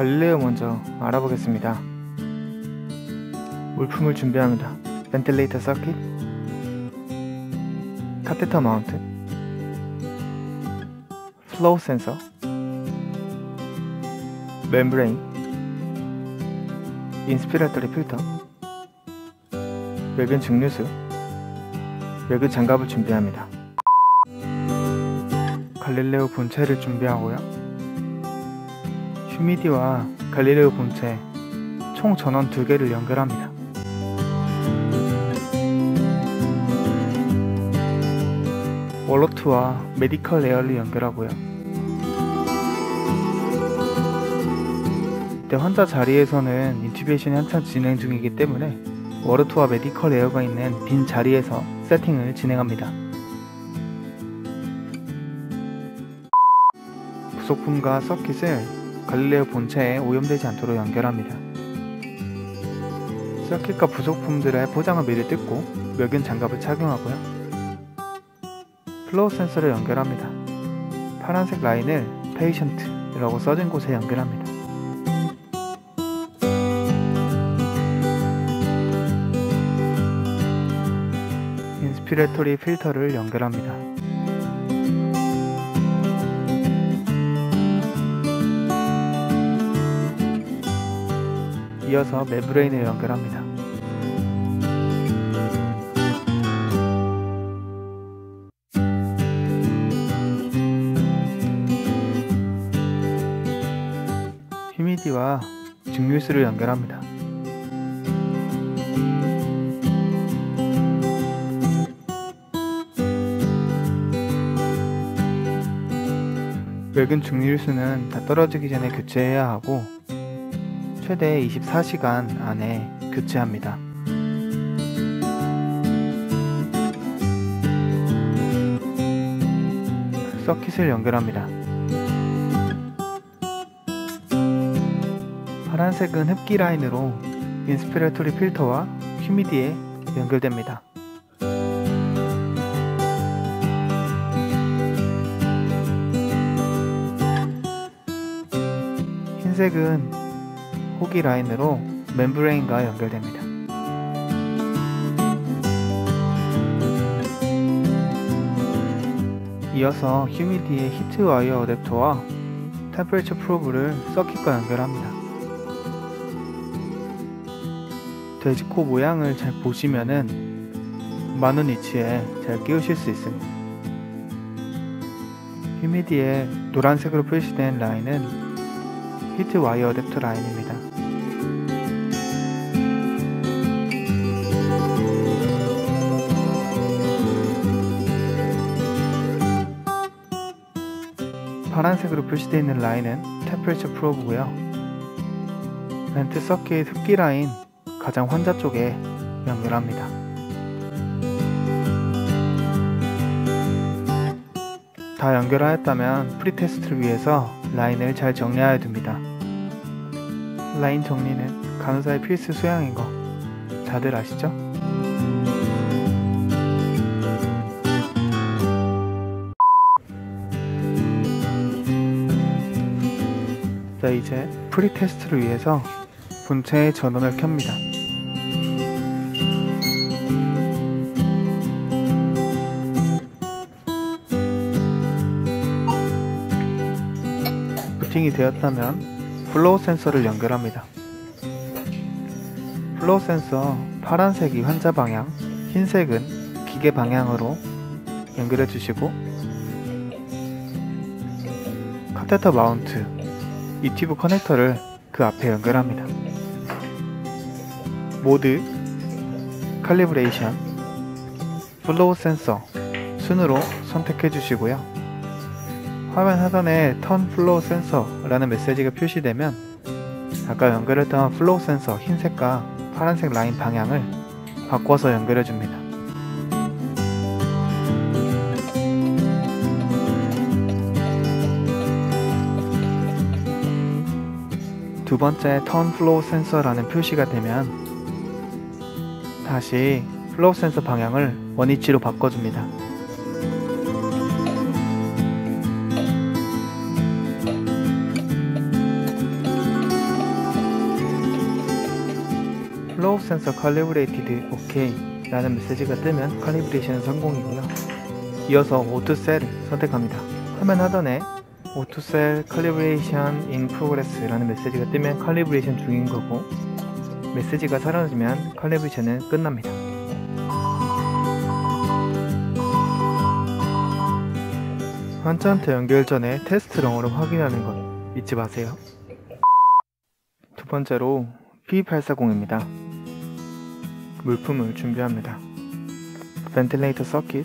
갈릴레오 먼저 알아보겠습니다. 물품을 준비합니다. 벤틸레이터 서킷, 카테터 마운트, 플로우 센서, 멤브레인, 인스피레이터리 필터, 멸균 증류수, 멸균 장갑을 준비합니다. 갈릴레오 본체를 준비하고요. 휴미디와 갈릴레오 본체 총 전원 2개를 연결합니다. 월로트와 메디컬 에어를 연결하고요. 이때 환자 자리에서는 인튜베이션이 한참 진행 중이기 때문에 월로트와 메디컬 에어가 있는 빈 자리에서 세팅을 진행합니다. 부속품과 서킷을 갈릴레오 본체에 오염되지 않도록 연결합니다. 서킷과 부속품들의 포장을 미리 뜯고 멸균 장갑을 착용하고요. 플로우 센서를 연결합니다. 파란색 라인을 페이션트라고 써진 곳에 연결합니다. 인스피레토리 필터를 연결합니다. 이어서 멤브레인을 연결합니다. 휴미디와 증류수를 연결합니다. 멸균 증류수는 다 떨어지기 전에 교체해야 하고 최대 24시간 안에 교체합니다. 서킷을 연결합니다. 파란색은 흡기 라인으로 인스피레토리 필터와 휴미디에 연결됩니다. 흰색은 호기 라인으로 멤브레인과 연결됩니다. 이어서 휴미디의 히트 와이어 어댑터와 템퍼레처 프로브를 서킷과 연결합니다. 돼지코 모양을 잘 보시면은 많은 위치에 잘 끼우실 수 있습니다. 휴미디에 노란색으로 표시된 라인은 히트 와이어 어댑터 라인입니다. 파란색으로 표시되어 있는 라인은 템퍼레처 프로브고요. 벤트 서킷 흡기 라인 가장 환자 쪽에 연결합니다. 다 연결하였다면 프리테스트를 위해서 라인을 잘 정리하여 둡니다. 라인 정리는 간호사의 필수 수양인 거 다들 아시죠? 자, 이제 프리테스트를 위해서 본체의 전원을 켭니다. 부팅이 되었다면 플로우 센서를 연결합니다. 플로우 센서 파란색이 환자 방향, 흰색은 기계 방향으로 연결해 주시고 카테터 마운트, 이 튜브 커넥터를 그 앞에 연결합니다. 모드, 칼리브레이션, 플로우 센서 순으로 선택해 주시고요. 화면 하단에 턴 플로우 센서라는 메시지가 표시되면 아까 연결했던 플로우 센서 흰색과 파란색 라인 방향을 바꿔서 연결해 줍니다. 두 번째 턴 플로우 센서라는 표시가 되면 다시 플로우 센서 방향을 원위치로 바꿔줍니다. Flow Sensor Calibrated OK 라는 메시지가 뜨면 칼리브레이션은 성공이고요. 이어서 Auto Cell 선택합니다. 화면 하단에 Auto Cell Calibration in Progress 라는 메시지가 뜨면 칼리브레이션 중인 거고, 메시지가 사라지면 칼리브레이션은 끝납니다. 환자한테 연결 전에 테스트 렁으로 확인하는 것 잊지 마세요. 두 번째로 P840입니다. 물품을 준비합니다. 벤틸레이터 서킷,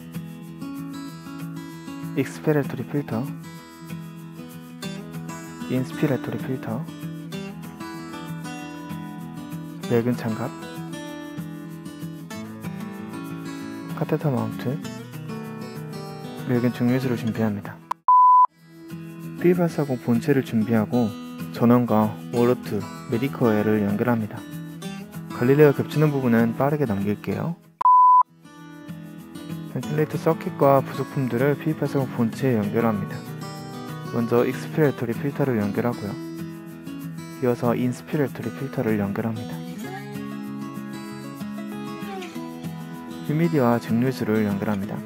익스피레토리 필터, 인스피레토리 필터, 맑은 장갑, 카테터 마운트, 맑은 증류수를 준비합니다. P840 본체를 준비하고 전원과 워로트, 메디커웨어를 연결합니다. 갈릴레오 겹치는 부분은 빠르게 넘길게요. 벤틸레이터 서킷과 부속품들을 P840 본체에 연결합니다. 먼저 익스피레토리 필터를 연결하고요. 이어서 인스피레토리 필터를 연결합니다. 휴미디와 증류수를 연결합니다.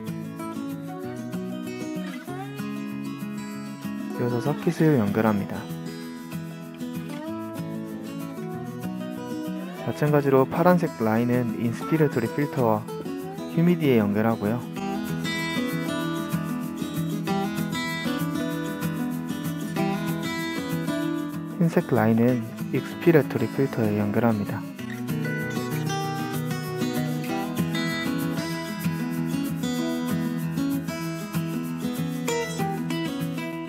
이어서 서킷을 연결합니다. 마찬가지로 파란색 라인은 인스피레토리 필터와 휴미디에 연결하고요. 흰색 라인은 익스피레토리 필터에 연결합니다.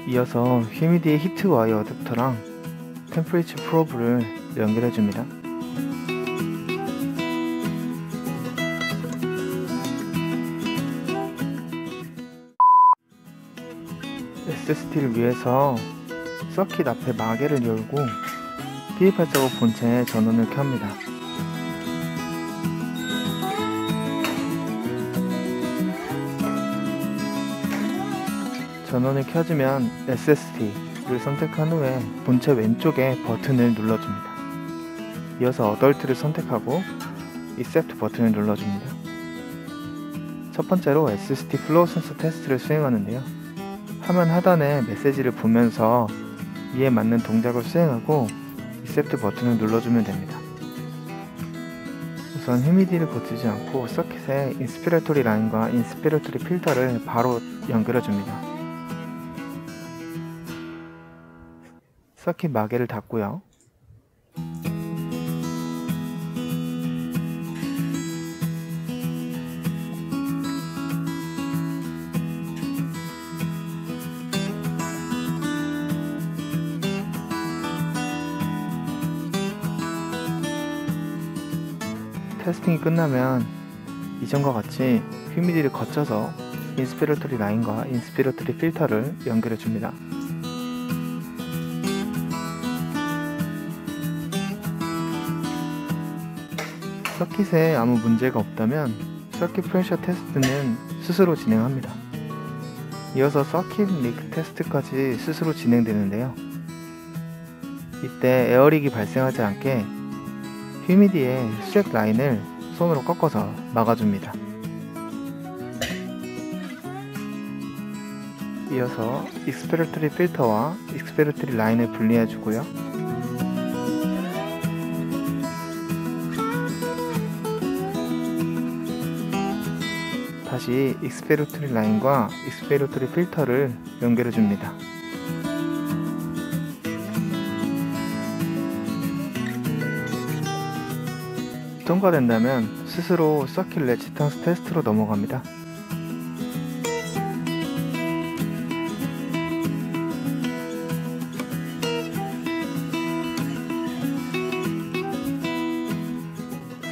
이어서 휴미디의 히트 와이어 어댑터랑 템퍼레이처 프로브를 연결해줍니다. SSD를 위해서 서킷 앞에 마개를 열고 P840 본체에 전원을 켭니다. 전원이 켜지면 SSD를 선택한 후에 본체 왼쪽에 버튼을 눌러줍니다. 이어서 어덜트를 선택하고 Accept 버튼을 눌러줍니다. 첫 번째로 SSD 플로우 센서 테스트를 수행하는데요. 화면 하단에 메시지를 보면서 이에 맞는 동작을 수행하고 Accept 버튼을 눌러주면 됩니다. 우선 휴미디를 거치지 않고 서킷에 인스피레토리 라인과 인스피레토리 필터를 바로 연결해줍니다. 서킷 마개를 닫고요. 테스팅이 끝나면 이전과 같이 휴미디를 거쳐서 인스피레토리 라인과 인스피레토리 필터를 연결해 줍니다. 서킷에 아무 문제가 없다면 서킷 프레셔 테스트는 스스로 진행합니다. 이어서 서킷 리크 테스트까지 스스로 진행되는데요. 이때 에어릭이 발생하지 않게 휴미디의 수색 라인을 손으로 꺾어서 막아줍니다. 이어서 익스피레토리 필터와 익스피레토리 라인을 분리해주고요. 다시 익스피레토리 라인과 익스피레토리 필터를 연결해줍니다. 통과된다면 스스로 서킷 레지스턴스 테스트로 넘어갑니다.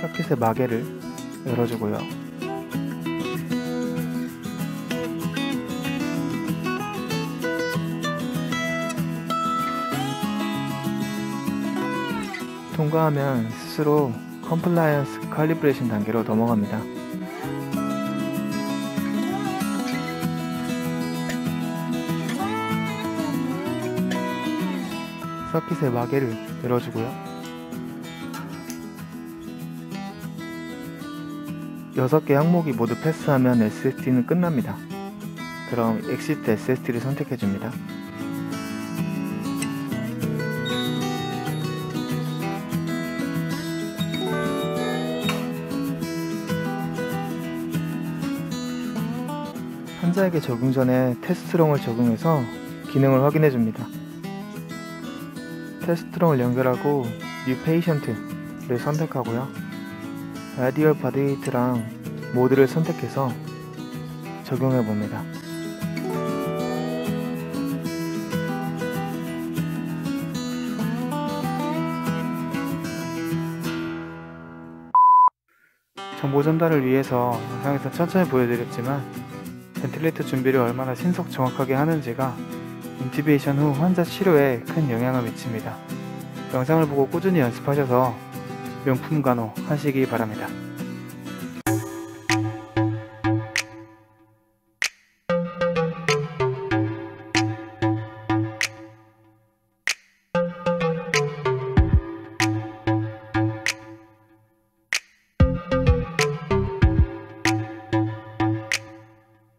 서킷의 마개를 열어주고요. 통과하면 스스로 컴플라이언스 칼리브레이션 단계로 넘어갑니다. 서킷의 마개를 열어주고요. 6개 항목이 모두 패스하면 SSD는 끝납니다. 그럼 Exit SSD를 선택해줍니다. 환자에게 적용 전에 테스트롱을 적용해서 기능을 확인해줍니다. 테스트롱을 연결하고 New Patient를 선택하고요. Radial Body Weight랑 모드를 선택해서 적용해봅니다. 정보 전달을 위해서 영상에서 천천히 보여드렸지만 벤틸레이터 준비를 얼마나 신속 정확하게 하는지가 인튜베이션 후 환자 치료에 큰 영향을 미칩니다. 영상을 보고 꾸준히 연습하셔서 명품 간호 하시기 바랍니다.